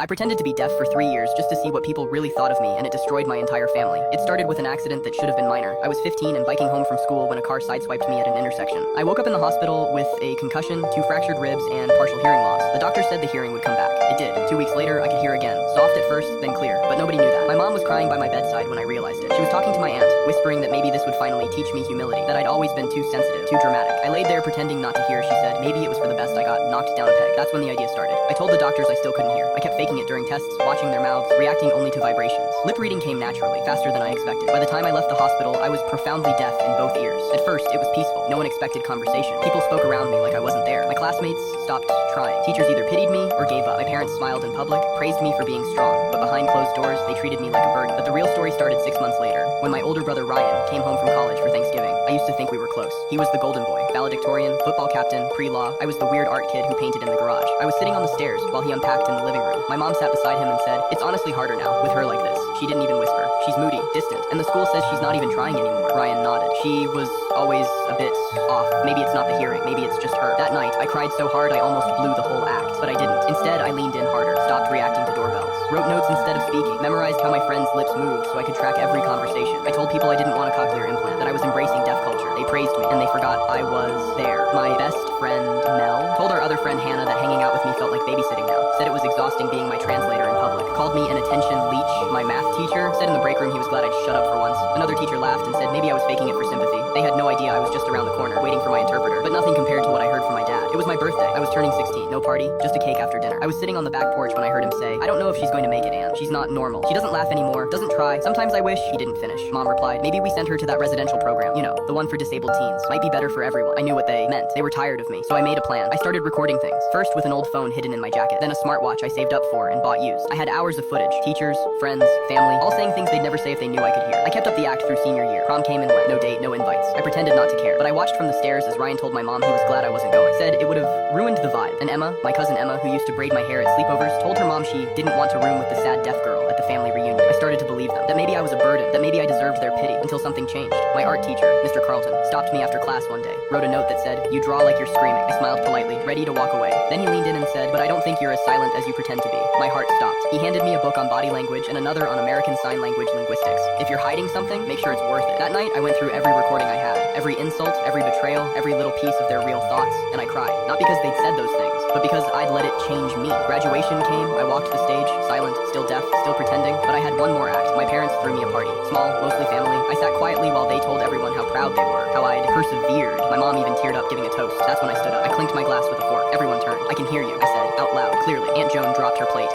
I pretended to be deaf for 3 years just to see what people really thought of me, and it destroyed my entire family. It started with an accident that should have been minor. I was 15 and biking home from school when a car sideswiped me at an intersection. I woke up in the hospital with a concussion, 2 fractured ribs, and partial hearing loss. The doctor said the hearing would come back. It did. 2 weeks later, I could hear again. Soft at first, then clear, but nobody knew that. My mom was crying by my bedside when I realized it. She was talking to my aunt, whispering that maybe this would finally teach me humility, that I'd always been too sensitive, too dramatic. I laid there pretending not to hear. She said maybe it was for the best I got knocked down a peg. That's when the idea started. I told the doctors I still couldn't hear. I kept faking it during tests, watching their mouths, reacting only to vibrations. Lip reading came naturally, faster than I expected. By the time I left the hospital, I was profoundly deaf in both ears. At first, it was peaceful. No one expected conversation. People spoke around me like I wasn't there. My classmates stopped trying. Teachers either pitied me or gave up. My parents smiled in public, praised me for being strong, but behind closed doors, they treated me like a burden. But the real story started 6 months later, when my older brother Ryan came home from college for Thanksgiving. I used to think we were close. He was the golden boy, valedictorian, football captain, pre-law. I was the weird art kid who painted in the garage. I was sitting on the stairs while he unpacked in the living room. My mom sat beside him and said, "It's honestly harder now, with her like this." She didn't even whisper. She's moody, distant, and the school says she's not even trying anymore. Ryan nodded. She was always a bit off. Maybe it's not the hearing, maybe it's just her. That night, I cried so hard I almost blew the whole act, but I didn't. Instead, I leaned in harder, stopped reacting to doorbells, wrote notes instead of speaking, memorized how my friends' lips moved so I could track every conversation. I told people I didn't want a cochlear implant, that I was embracing deaf culture. They praised me, and they forgot I was there. My best friend, Mel, told our other friend Hannah that hanging out with me felt like babysitting now. Said it was exhausting being my translator in public. Called me an attention leech. My math teacher said in the break room he was glad I'd shut up for once. Another teacher laughed and said maybe I was faking it for sympathy. They had no idea I was just around the corner, waiting for my interpreter. But nothing compared to what I heard from my dad. It was my birthday. I was turning 16. No party, just a cake after dinner. I was sitting on the back porch when I heard him say, "I don't know if she's going to make it, Anne. She's not normal. She doesn't laugh anymore, doesn't try. Sometimes I wish." He didn't finish. Mom replied, "Maybe we send her to that residential program. You know, the one for disabled teens. Might be better for everyone." I knew what they meant. They were tired of me. So I made a plan. I started recording things. First with an old phone hidden in my jacket. Then a smartwatch I saved up for and bought used. I had hours of footage. Teachers, friends, family, all saying things they'd never say if they knew I could hear. I kept up the act through senior year. Prom came and went. No date, no invites. I pretended not to care. But I watched from the stairs as Ryan told my mom he was glad I wasn't going. Said it would have ruined the vibe. And Emma, my cousin Emma, who used to braid my hair at sleepovers, told her mom she didn't want to room with the sad deaf girl at the family reunion. I started to believe them. That maybe I was a burden. That maybe I deserved their pity. Until something changed. My art teacher, Mr. Carlton, stopped me after class one day. Wrote a note that said, "You draw like you're screaming." I smiled politely, ready to walk away. Then he leaned in and said, "But I don't think you're as silent as you pretend to be." My heart stopped. He handed me a book on body language and another on American Sign Language linguistics. If you're hiding something, make sure it's worth it. That night, I went through every recording I had. Every insult, every betrayal, every little piece of their real thoughts, and I cried. Not because they'd said those things, but because I'd let it change me. Graduation came, I walked the stage, silent, still deaf, still pretending, but I had one more act. My parents threw me a party. Small, mostly family. I sat quietly while they told everyone how proud they were, how I'd persevered. My mom even teared up giving a toast. That's when I stood up. I clinked my glass with a fork. Everyone turned. "I can hear you," I said, out loud, clearly. Aunt Joan dropped her plate.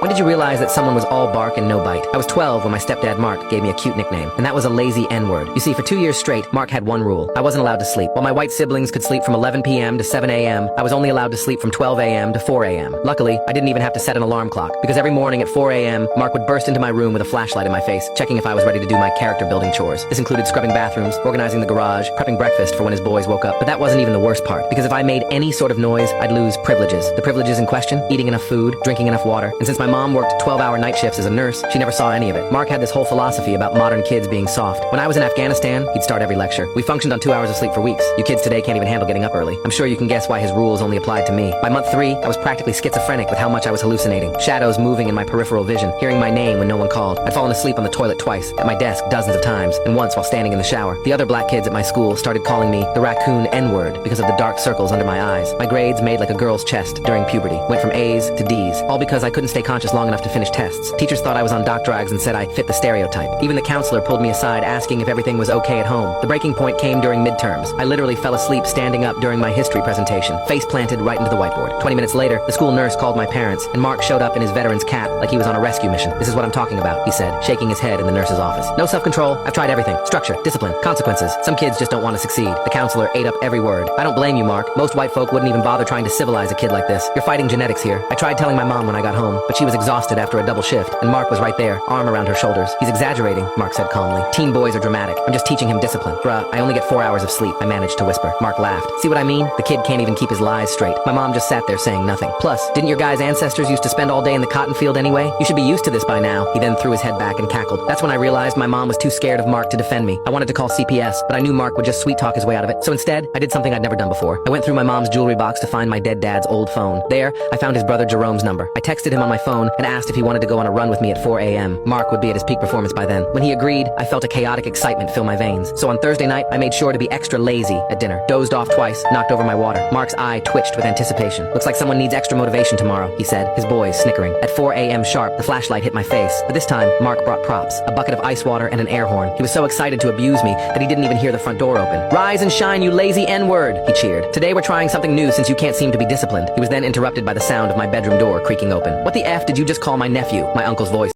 When did you realize that someone was all bark and no bite? I was 12 when my stepdad Mark gave me a cute nickname, and that was a lazy N-word. You see, for 2 years straight, Mark had one rule. I wasn't allowed to sleep. While my white siblings could sleep from 11 p.m. to 7 a.m., I was only allowed to sleep from 12 a.m. to 4 a.m. Luckily, I didn't even have to set an alarm clock, because every morning at 4 a.m., Mark would burst into my room with a flashlight in my face, checking if I was ready to do my character-building chores. This included scrubbing bathrooms, organizing the garage, prepping breakfast for when his boys woke up. But that wasn't even the worst part, because if I made any sort of noise, I'd lose privileges. The privileges in question: eating enough food, drinking enough water. And since my mom worked 12-hour night shifts as a nurse, she never saw any of it. Mark had this whole philosophy about modern kids being soft. When I was in Afghanistan, he'd start every lecture. We functioned on 2 hours of sleep for weeks. You kids today can't even handle getting up early. I'm sure you can guess why his rules only applied to me. By month 3, I was practically schizophrenic with how much I was hallucinating. Shadows moving in my peripheral vision, hearing my name when no one called. I'd fallen asleep on the toilet twice, at my desk dozens of times, and once while standing in the shower. The other black kids at my school started calling me the raccoon N-word because of the dark circles under my eyes. My grades made like a girl's chest during puberty. Went from A's to D's, all because I couldn't stay conscious long enough to finish tests. Teachers thought I was on doc drugs and said I fit the stereotype. Even the counselor pulled me aside asking if everything was okay at home. The breaking point came during midterms. I literally fell asleep standing up during my history presentation, face planted right into the whiteboard. 20 minutes later, the school nurse called my parents, and Mark showed up in his veteran's cap like he was on a rescue mission. "This is what I'm talking about," he said, shaking his head in the nurse's office. "No self-control. I've tried everything. Structure, discipline, consequences. Some kids just don't want to succeed." The counselor ate up every word. "I don't blame you, Mark. Most white folk wouldn't even bother trying to civilize a kid like this. You're fighting genetics here." I tried telling my mom when I got home, but she was exhausted after a double shift, and Mark was right there, arm around her shoulders. "He's exaggerating," Mark said calmly. "Teen boys are dramatic. I'm just teaching him discipline." "Bruh, I only get 4 hours of sleep," I managed to whisper. Mark laughed. "See what I mean? The kid can't even keep his lies straight." My mom just sat there saying nothing. "Plus, didn't your guys' ancestors used to spend all day in the cotton field anyway? You should be used to this by now." He then threw his head back and cackled. That's when I realized my mom was too scared of Mark to defend me. I wanted to call CPS, but I knew Mark would just sweet-talk his way out of it. So instead, I did something I'd never done before. I went through my mom's jewelry box to find my dead dad's old phone. There, I found his brother Jerome's number. I texted him on my phone phone and asked if he wanted to go on a run with me at 4 a.m. Mark would be at his peak performance by then. When he agreed, I felt a chaotic excitement fill my veins. So on Thursday night, I made sure to be extra lazy at dinner. Dozed off twice, knocked over my water. Mark's eye twitched with anticipation. Looks like someone needs extra motivation tomorrow, he said, his boys snickering. At 4 a.m. sharp, the flashlight hit my face. But this time, Mark brought props, a bucket of ice water and an air horn. He was so excited to abuse me that he didn't even hear the front door open. "Rise and shine, you lazy N-word," he cheered. "Today we're trying something new since you can't seem to be disciplined." He was then interrupted by the sound of my bedroom door creaking open. "What the F did you just call my nephew?" My uncle's voice